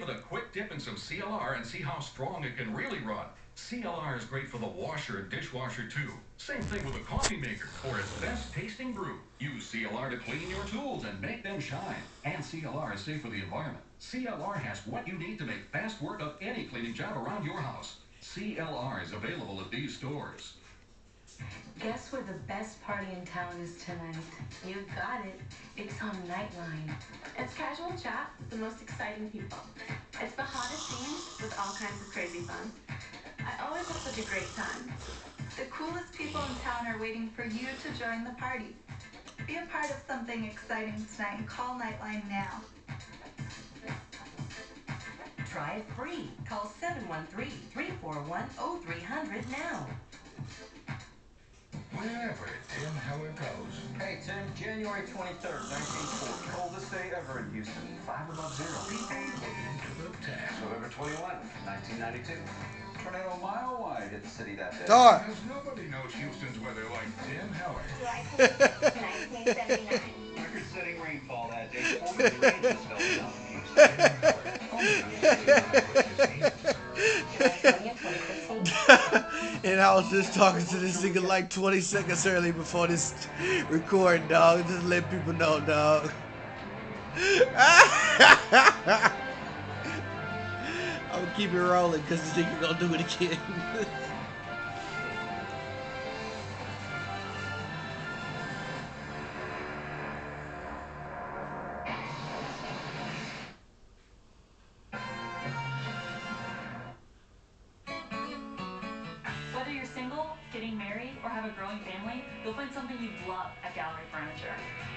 it a quick dip in some CLR and see how strong it can really run. CLR is great for the washer and dishwasher too. Same thing with a coffee maker for its best tasting brew. Use CLR to clean your tools and make them shine. And CLR is safe for the environment. CLR has what you need to make fast work of any cleaning job around your house. CLR is available at these stores. Guess where the best party in town is tonight? You got it. It's on Nightline. It's casual chat with the most exciting people. It's the hottest scenes with all kinds of crazy fun. I always have such a great time. The coolest people in town are waiting for you to join the party. Be a part of something exciting tonight and call Nightline now. Try it free. Call 713-341-0300 now. Wherever Tim Heller goes. Hey, Tim, January 23rd, 1940. Coldest day ever in Houston. 5 above zero. People look into the tap. November 21, 1992. Tornado a mile wide hit the city that day. Because nobody knows Houston's weather like Tim Heller. July 1979. Record-setting rainfall that day. 40 ranges fell down in Houston. And I was just talking to this nigga like 20 seconds early before this recording, dog. Just let people know, dog. I'm gonna keep it rolling because this nigga gonna do it again. Whether you're single, getting married, or have a growing family, you'll find something you'd love at Gallery Furniture.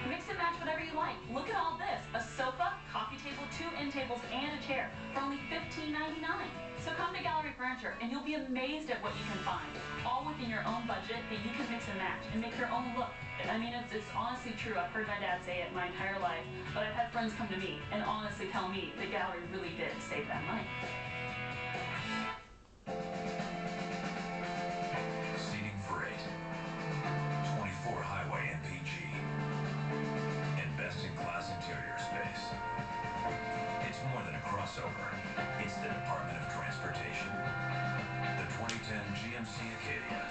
Mix and match whatever you like. Look at all this. A sofa, coffee table, 2 end tables, and a chair for only $15.99. So come to Gallery Furniture and you'll be amazed at what you can find. All within your own budget that you can mix and match and make your own look. I mean, it's honestly true. I've heard my dad say it my entire life, but I've had friends come to me and honestly tell me the Gallery really did save them money. Seating for 8. 24 highway MPG. And best-in-class interior space. It's more than a crossover. It's the Department of Transportation. The 2010 GMC Acadia.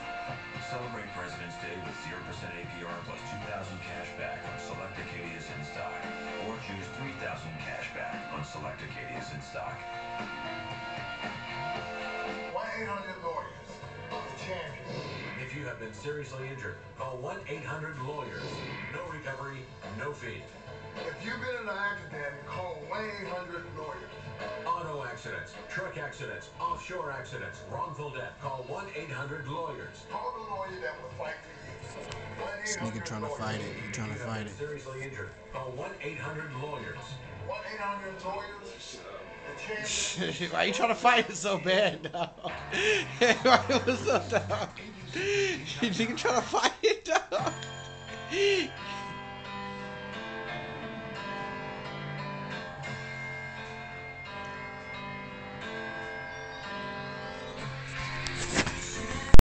Celebrate President's Day with 0% APR plus $2,000 cash back on select Acadias in stock. Or choose $3,000 cash back on select Acadias in stock. 1-800-Lawyers. The champion. If you have been seriously injured, call 1-800-Lawyers. No recovery, no fee. If you've been in an accident, call 1-800-Lawyers. Auto accidents, truck accidents, offshore accidents, wrongful death. Call 1-800-Lawyers. Call the lawyer that will fight for you. This nigga trying to fight it. He trying to fight it. Seriously injured, call 1-800-Lawyers. 1-800-Lawyers. The champion. Why you trying to fight it so bad, dog? What's up, dog? You nigga trying to fight it, dog?